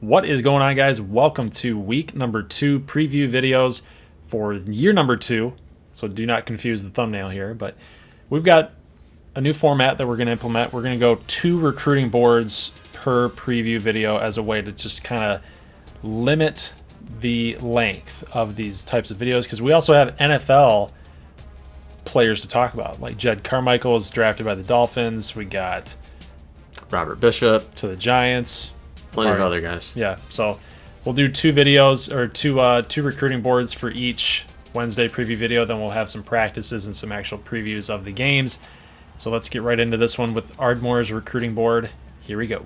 What is going on, guys? Welcome to week number 2 preview videos for year number 2. So do not confuse the thumbnail here, but we've got a new format that we're going to implement. We're going to go 2 recruiting boards per preview video as a way to just kind of limit the length of these types of videos, because we also have NFL players to talk about. Like Jed Carmichael was drafted by the Dolphins. We got Robert Bishop to the Giants. Plenty of other guys. Yeah, so we'll do 2 videos or two recruiting boards for each Wednesday preview video. Then we'll have some practices and some actual previews of the games. So let's get right into this one with Ardmore's recruiting board. Here we go.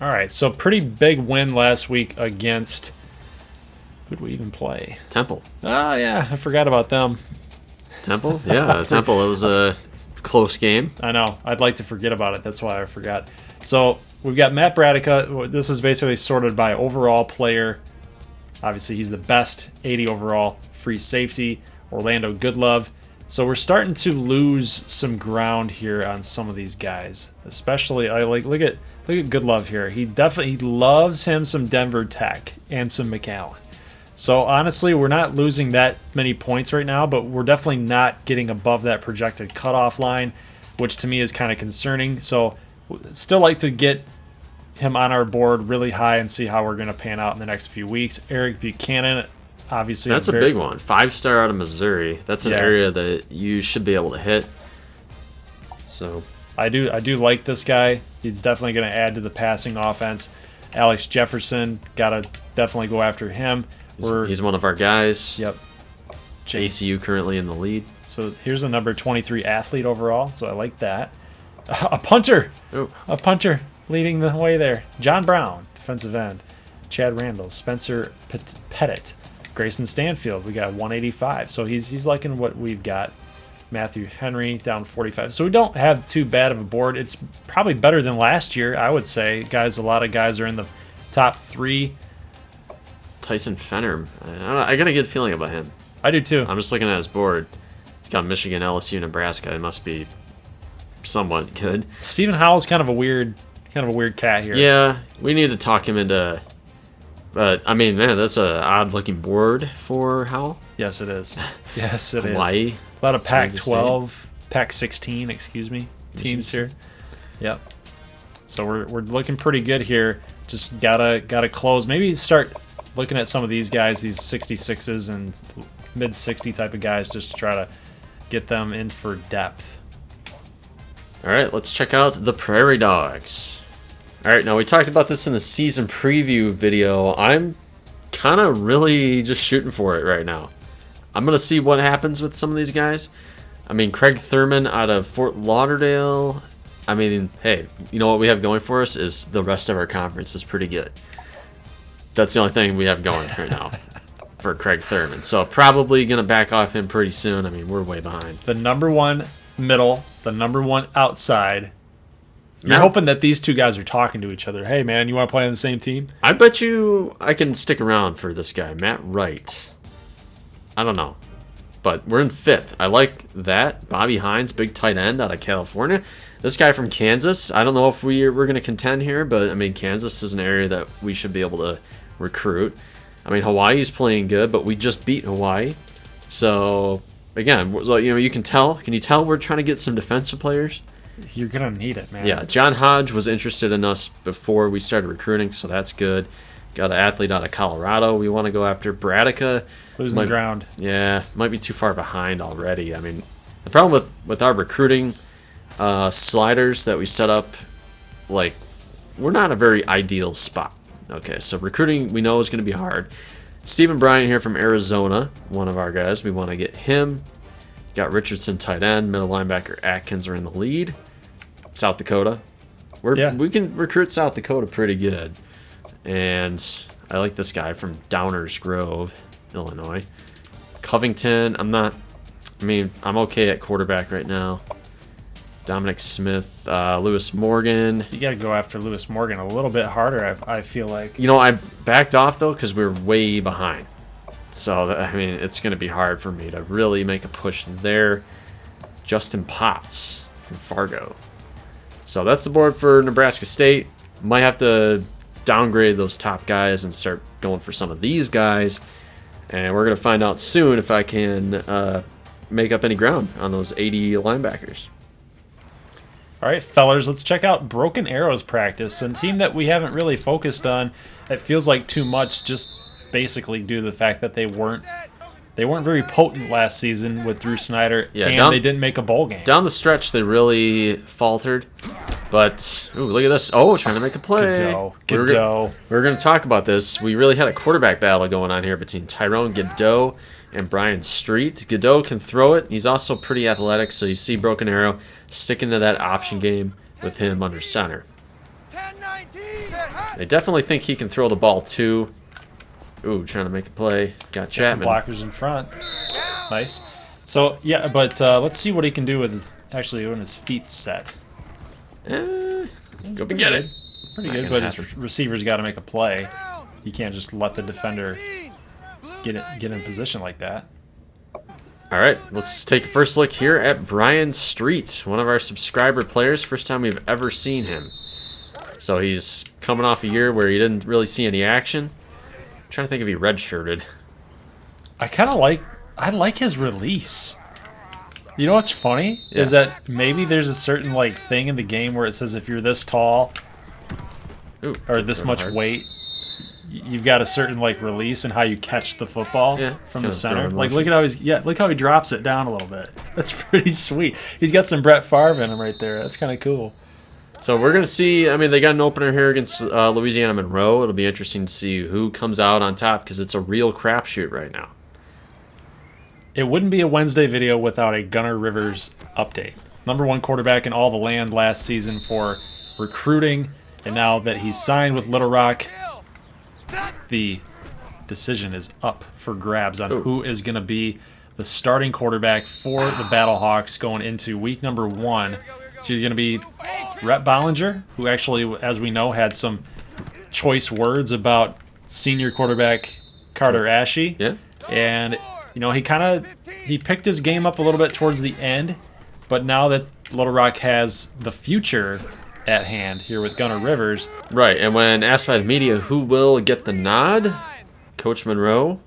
All right, so pretty big win last week against, who did we even play? Temple. Oh, yeah, I forgot about them. Temple? Yeah, Temple. It was a close game. I know. I'd like to forget about it. That's why I forgot. So we've got Matt Bradica. This is basically sorted by overall player. Obviously, he's the best 80 overall. Free safety, Orlando Goodlove. So we're starting to lose some ground here on some of these guys. Especially, look at Goodlove here. He loves him some Denver Tech and some McAllen. So honestly, we're not losing that many points right now, but we're definitely not getting above that projected cutoff line, which to me is kind of concerning. So still like to get him on our board really high and see how we're going to pan out in the next few weeks. Eric Buchanan, obviously. That's a big one. 5-star out of Missouri. That's an area that you should be able to hit. So I do like this guy. He's definitely going to add to the passing offense. Alex Jefferson, got to definitely go after him. He's one of our guys. Yep. ACU currently in the lead. So here's the number 23 athlete overall. So I like that. A punter. Oh. A punter leading the way there. John Brown, defensive end. Chad Randall, Spencer Pettit, Grayson Stanfield. We got 185. So he's liking what we've got. Matthew Henry down 45. So we don't have too bad of a board. It's probably better than last year, I would say. Guys, a lot of guys are in the top 3. Tyson Fenner. I got a good feeling about him. I do too. I'm just looking at his board. He's got Michigan, LSU, Nebraska. It must be somewhat good. Stephen Howell's kind of a weird cat here. Yeah, we need to talk him into. But I mean, man, that's an odd-looking board for Howell. Yes, it is. Yes, it is. Hawaii. A lot of Pac-12, Pac-16, excuse me, teams here. Yep. So we're looking pretty good here. Just gotta close. Maybe start looking at some of these guys, these 66s and mid-60 type of guys, just to try to get them in for depth. All right, let's check out the Prairie Dogs. All right, now we talked about this in the season preview video. I'm kind of really just shooting for it right now. I'm going to see what happens with some of these guys. I mean, Craig Thurman out of Fort Lauderdale. I mean, hey, you know what we have going for us is the rest of our conference is pretty good. That's the only thing we have going right now for Craig Thurman. So probably going to back off him pretty soon. I mean, we're way behind. The number 1 middle, the number 1 outside. You're hoping that these two guys are talking to each other. Hey, man, you want to play on the same team? I bet you I can stick around for this guy, Matt Wright. I don't know. But we're in 5th. I like that. Bobby Hines, big tight end out of California. This guy from Kansas, I don't know if we're going to contend here, but, I mean, Kansas is an area that we should be able to recruit. I mean, Hawaii's playing good, but we just beat Hawaii. So, again, you can tell. Can you tell we're trying to get some defensive players? You're going to need it, man. Yeah, John Hodge was interested in us before we started recruiting, so that's good. Got an athlete out of Colorado we want to go after. Bradica. Losing the ground. Yeah, might be too far behind already. I mean, the problem with our recruiting sliders that we set up, like, we're not a very ideal spot. Okay, so recruiting we know is going to be hard. Stephen Bryant here from Arizona, one of our guys. We want to get him. Got Richardson tight end, middle linebacker Atkins are in the lead. South Dakota. We can recruit South Dakota pretty good. And I like this guy from Downers Grove, Illinois. Covington, I'm okay at quarterback right now. Dominic Smith, Lewis Morgan. You got to go after Lewis Morgan a little bit harder, I feel like. You know, I backed off, though, because we're way behind. So, I mean, it's going to be hard for me to really make a push there. Justin Potts from Fargo. So that's the board for Nebraska State. Might have to downgrade those top guys and start going for some of these guys. And we're going to find out soon if I can make up any ground on those 80 linebackers. All right, fellers, let's check out Broken Arrows practice, a team that we haven't really focused on. It feels like too much, just basically due to the fact that they weren't very potent last season with Drew Snyder, and they didn't make a bowl game. Down the stretch, they really faltered. But, ooh, look at this. Oh, trying to make a play. Guideaux. We're going to talk about this. We really had a quarterback battle going on here between Tyrone Guideaux and Brian Street. Guideaux can throw it. He's also pretty athletic, so you see Broken Arrow sticking to that option game with him under center. They definitely think he can throw the ball, too. Ooh, trying to make a play. Got Chapman. Some blockers in front. Nice. So, yeah, but let's see what he can do with his, actually when his feet set. Go and get it. Pretty good, but his receiver's got to make a play. You can't just let the defender get in position like that. All right, let's take a first look here at Brian Street, one of our subscriber players. First time we've ever seen him. So he's coming off a year where he didn't really see any action. I'm trying to think if he redshirted. I like his release. You know what's funny is that maybe there's a certain like thing in the game where it says if you're this tall or this much weight, you've got a certain like release and how you catch the football from the center. Like look how he drops it down a little bit. That's pretty sweet. He's got some Brett Favre in him right there. That's kind of cool. So we're gonna see. I mean, they got an opener here against Louisiana Monroe. It'll be interesting to see who comes out on top because it's a real crapshoot right now. It wouldn't be a Wednesday video without a Gunnar Rivers update. #1 quarterback in all the land last season for recruiting, and now that he's signed with Little Rock, the decision is up for grabs on who is going to be the starting quarterback for the Battlehawks going into week #1. It's either going to be Rhett Bollinger, who actually, as we know, had some choice words about senior quarterback Carter Ashey. Yeah. And you know, he picked his game up a little bit towards the end, but now that Little Rock has the future at hand here with Gunnar Rivers. Right, and when asked by the media who will get the nod, Coach Monroe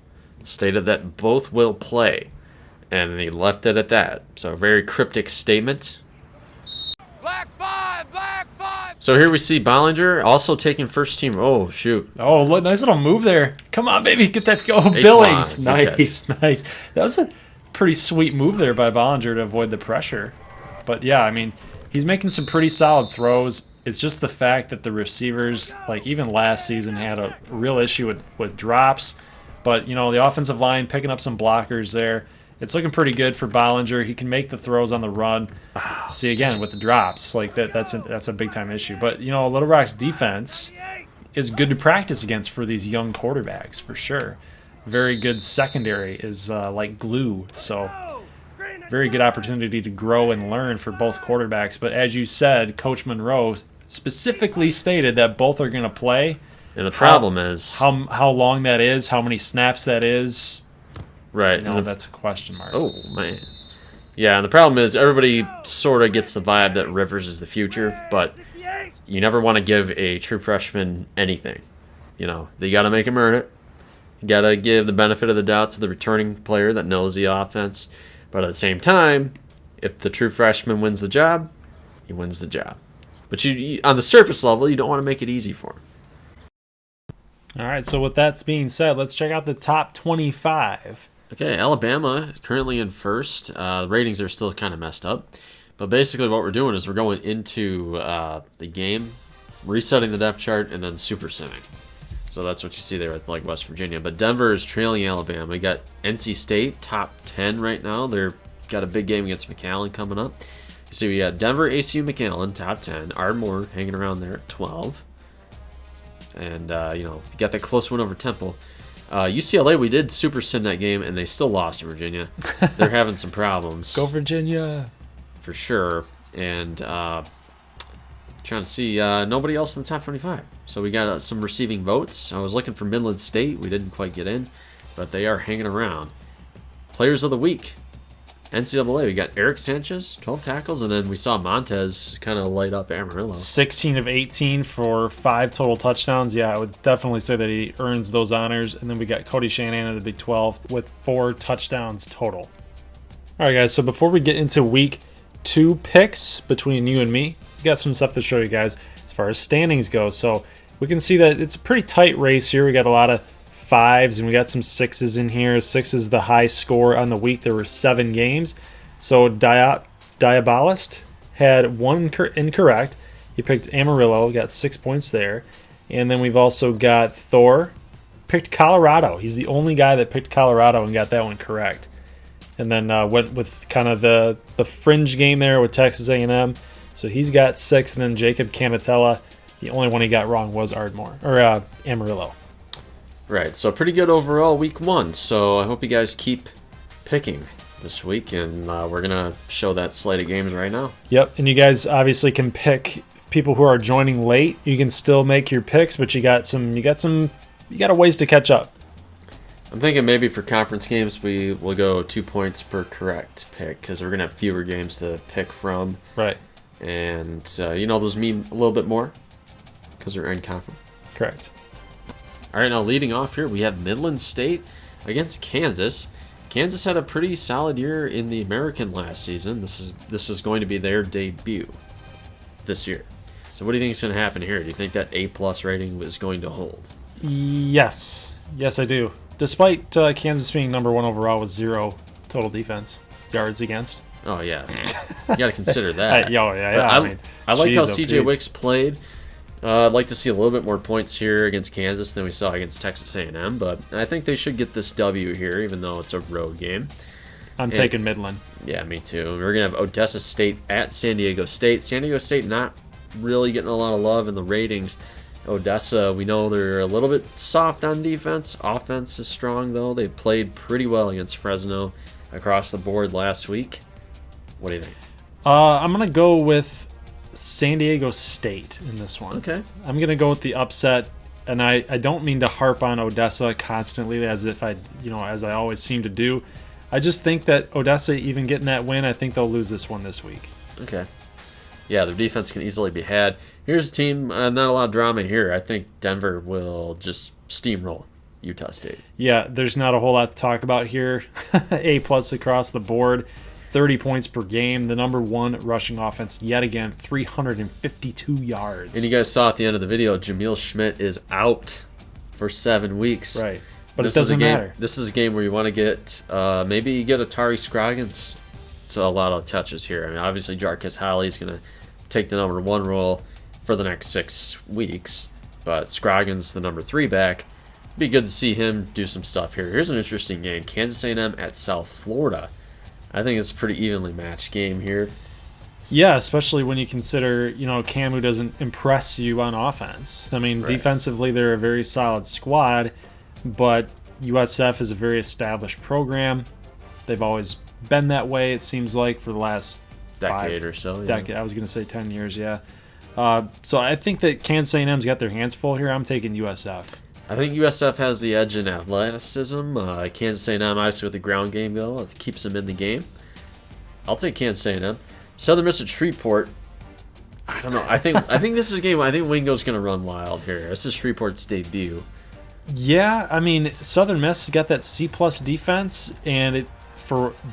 stated that both will play, and he left it at that. So a very cryptic statement. Black five. So here we see Bollinger also taking first team. Oh, shoot. Oh, look, nice little move there. Come on, baby, get that. Oh, Hey, Billings. nice. Nice. That was a pretty sweet move there by Bollinger to avoid the pressure. But, yeah, I mean, he's making some pretty solid throws. It's just the fact that the receivers, like even last season, had a real issue with drops. But, you know, the offensive line picking up some blockers there. It's looking pretty good for Bollinger. He can make the throws on the run. See, again, with the drops, like that's a big-time issue. But, you know, Little Rock's defense is good to practice against for these young quarterbacks, for sure. Very good secondary is like glue. So very good opportunity to grow and learn for both quarterbacks. But as you said, Coach Monroe specifically stated that both are going to play. And the problem is how long that is, how many snaps that is. Right. No, that's a question mark. Oh, man. Yeah, and the problem is everybody sort of gets the vibe that Rivers is the future, but you never want to give a true freshman anything. You know, you got to make him earn it. You got to give the benefit of the doubt to the returning player that knows the offense. But at the same time, if the true freshman wins the job, he wins the job. But you on the surface level, you don't want to make it easy for him. All right, so with that being said, let's check out the top 25. Okay, Alabama is currently in first. The ratings are still kind of messed up. But basically what we're doing is we're going into the game, resetting the depth chart, and then super simming. So that's what you see there with like West Virginia. But Denver is trailing Alabama. We got NC State, top 10 right now. They've got a big game against McAllen coming up. You see we got Denver, ACU, McAllen, top 10. Ardmore hanging around there at 12. And, you know, you got that close win over Temple. UCLA, we did super sim that game, and they still lost to Virginia. They're having some problems. Go Virginia. For sure. And trying to see nobody else in the top 25. So we got some receiving votes. I was looking for Midland State. We didn't quite get in, but they are hanging around. Players of the week. NCAA, we got Eric Sanchez, 12 tackles, and then we saw Montez kind of light up Amarillo. 16 of 18 for 5 total touchdowns. Yeah, I would definitely say that he earns those honors. And then we got Cody Shanahan at the Big 12 with 4 touchdowns total. All right, guys, so before we get into week 2 picks between you and me, we got some stuff to show you guys as far as standings go. So we can see that it's a pretty tight race here. We got a lot of 5s and we got some 6s in here. 6 is the high score on the week. There were 7 games. So Diabolist had 1 incorrect. He picked Amarillo, got 6 points there. And then we've also got Thor, picked Colorado. He's the only guy that picked Colorado and got that one correct. And then went with kind of the fringe game there with Texas A&M. So he's got 6. And then Jacob Canatella, the only one he got wrong was Amarillo. Right, so pretty good overall week 1. So I hope you guys keep picking this week, and we're going to show that slate of games right now. Yep, and you guys obviously can pick people who are joining late. You can still make your picks, but you got a ways to catch up. I'm thinking maybe for conference games we will go 2 points per correct pick because we're going to have fewer games to pick from. Right. And, those mean a little bit more because we're in conference. Correct. All right, now leading off here, we have Midland State against Kansas. Kansas had a pretty solid year in the American last season. This is going to be their debut this year. So what do you think is going to happen here? Do you think that A+ rating is going to hold? Yes, I do. Despite Kansas being number 1 overall with 0 total defense yards against. Oh yeah, you got to consider that. I like how CJ Wicks played. I'd like to see a little bit more points here against Kansas than we saw against Texas A&M, but I think they should get this W here, even though it's a road game. I'm taking Midland. Yeah, me too. We're going to have Odessa State at San Diego State. San Diego State not really getting a lot of love in the ratings. Odessa, we know they're a little bit soft on defense. Offense is strong, though. They played pretty well against Fresno across the board last week. What do you think? I'm going to go with San Diego State in this one. Okay. I'm going to go with the upset, and I don't mean to harp on Odessa constantly as I always seem to do. I just think that Odessa even getting that win, I think they'll lose this one this week. Okay. Yeah, their defense can easily be had. Here's a team, not a lot of drama here. I think Denver will just steamroll Utah State. Yeah, there's not a whole lot to talk about here. A+ across the board. 30 points per game, the number 1 rushing offense yet again, 352 yards. And you guys saw at the end of the video, Jamil Schmidt is out for 7 weeks. Right, but it doesn't matter. This is a game where you want to get, maybe you get Atari Scroggins. It's a lot of touches here. I mean, obviously Jarquez Holly is going to take the number 1 role for the next 6 weeks, but Scroggins, the number 3 back, be good to see him do some stuff here. Here's an interesting game, Kansas A&M at South Florida. I think it's a pretty evenly matched game here. Yeah, especially when you consider, Camu doesn't impress you on offense. I mean, Defensively, they're a very solid squad, but USF is a very established program. They've always been that way, it seems like, for the last decade or so. Yeah. I was going to say 10 years, yeah. So I think that Kansas A&M's got their hands full here. I'm taking USF. I think USF has the edge in athleticism. Kansas A&M, obviously, with the ground game, though, it keeps them in the game. I'll take Kansas A&M. Southern Miss at Shreveport. I don't know. I think this is a game. I think Wingo's going to run wild here. This is Shreveport's debut. Yeah, I mean, Southern Miss has got that C+ defense, and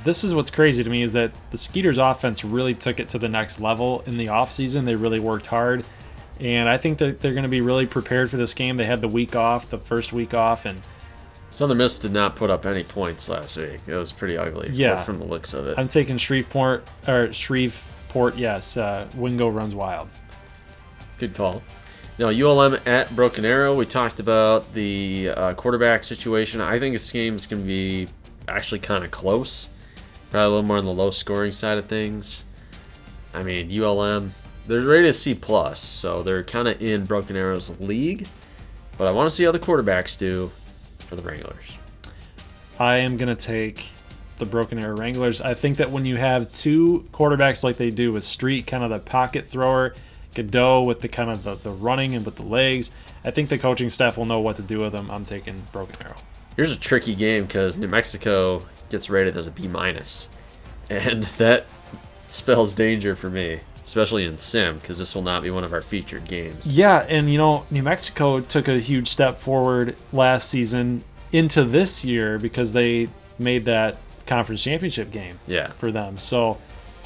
this is what's crazy to me is that the Skeeters offense really took it to the next level in the offseason. They really worked hard. And I think that they're going to be really prepared for this game. They had the first week off. And Southern Miss did not put up any points last week. It was pretty ugly from the looks of it. I'm taking Shreveport, yes. Wingo runs wild. Good call. ULM at Broken Arrow. We talked about the quarterback situation. I think this game is going to be actually kind of close. Probably a little more on the low-scoring side of things. I mean, ULM... they're rated C+, so they're kind of in Broken Arrow's league. But I want to see how the quarterbacks do for the Wranglers. I am going to take the Broken Arrow Wranglers. I think that when you have 2 quarterbacks like they do with Street, kind of the pocket thrower, Guideaux with the kind of the running and with the legs, I think the coaching staff will know what to do with them. I'm taking Broken Arrow. Here's a tricky game because New Mexico gets rated as a B-. And that spells danger for me, especially in Sim, because this will not be one of our featured games. Yeah, and New Mexico took a huge step forward last season into this year because they made that conference championship game for them. So,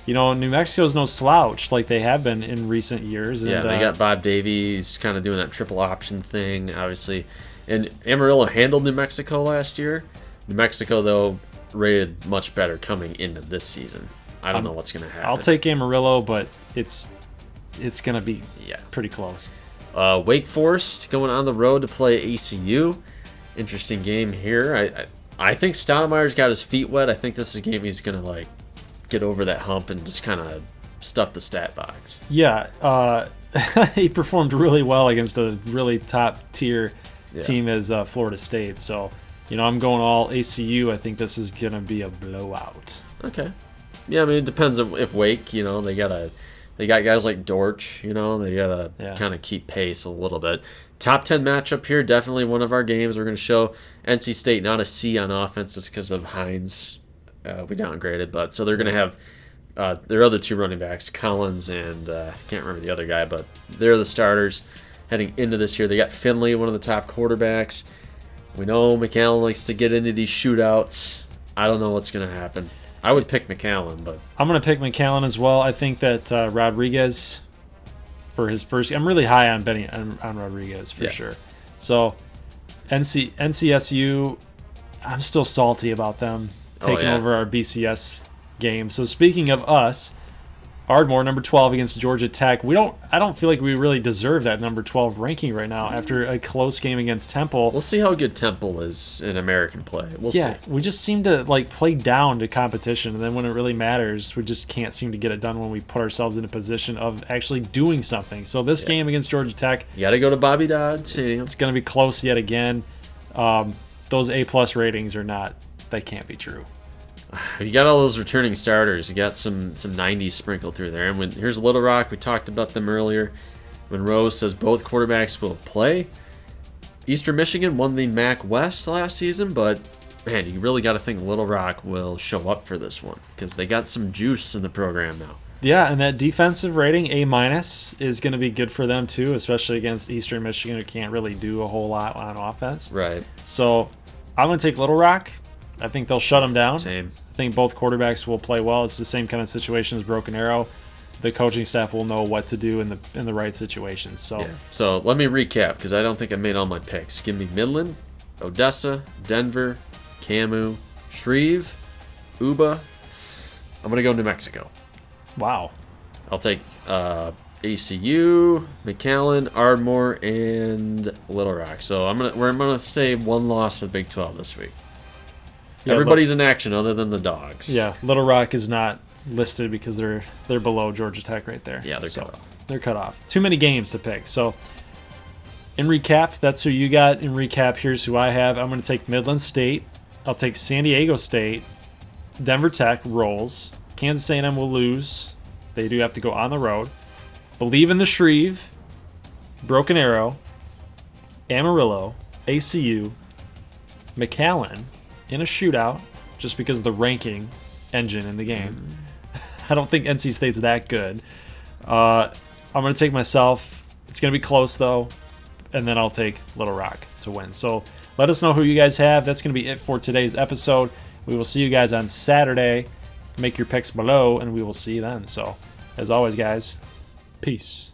New Mexico's no slouch like they have been in recent years. Yeah, and, they got Bob Davies kind of doing that triple option thing, obviously. And Amarillo handled New Mexico last year. New Mexico, though, rated much better coming into this season. I don't know what's going to happen. I'll take Amarillo, but it's going to be pretty close. Wake Forest going on the road to play ACU. Interesting game here. I think Stoudemire's got his feet wet. I think this is a game he's going to get over that hump and just kind of stuff the stat box. Yeah, he performed really well against a really top-tier team as Florida State. So, I'm going all ACU. I think this is going to be a blowout. Okay. Yeah, I mean, it depends if Wake, they got guys like Dortch, they got to kind of keep pace a little bit. Top 10 matchup here, definitely one of our games. We're going to show NC State not a C on offense just because of Hines. We downgraded, but so they're going to have their other two running backs, Collins and I can't remember the other guy, but they're the starters heading into this year. They got Finley, one of the top quarterbacks. We know McAllen likes to get into these shootouts. I don't know what's going to happen. I would pick McAllen, but I'm going to pick McAllen as well. I think that Rodriguez for his first. I'm really high on betting on Rodriguez for sure. So NCSU, I'm still salty about them taking over our BCS game. So speaking of us, Ardmore number 12 against Georgia Tech. I don't feel like we really deserve that number 12 ranking right now after a close game against Temple. We'll see how good Temple is in American play. We'll see. We just seem to play down to competition, and then when it really matters, we just can't seem to get it done when we put ourselves in a position of actually doing something. So this game against Georgia Tech, you got to go to Bobby Dodd Stadium. It's going to be close yet again. Those A+ ratings are not. They can't be true. You got all those returning starters. You got some 90s sprinkled through there. And here's Little Rock. We talked about them earlier. Monroe says both quarterbacks will play. Eastern Michigan won the MAC West last season, but man, you really got to think Little Rock will show up for this one because they got some juice in the program now. Yeah, and that defensive rating, A- is going to be good for them too, especially against Eastern Michigan, who can't really do a whole lot on offense. Right. So I'm going to take Little Rock. I think they'll shut them down. Same. I think both quarterbacks will play well. It's the same kind of situation as Broken Arrow. The coaching staff will know what to do in the right situations. So let me recap because I don't think I made all my picks. Give me Midland, Odessa, Denver, Camu, Shreve, Uba. I'm gonna go New Mexico. Wow. I'll take ACU, McAllen, Ardmore, and Little Rock. So I'm gonna say one loss to the Big 12 this week. Yeah, everybody's in action other than the Dogs. Yeah, Little Rock is not listed because they're below Georgia Tech right there. Yeah, they're cut off. They're cut off. Too many games to pick. So in recap, that's who you got. In recap, here's who I have. I'm going to take Midland State. I'll take San Diego State. Denver Tech rolls. Kansas A&M will lose. They do have to go on the road. Believe in the Shreve. Broken Arrow. Amarillo. ACU. McAllen in a shootout just because of the ranking engine in the game. I don't think NC State's that good. I'm going to take myself. It's going to be close, though. And then I'll take Little Rock to win. So let us know who you guys have. That's going to be it for today's episode. We will see you guys on Saturday. Make your picks below, and we will see you then. So, as always, guys, peace.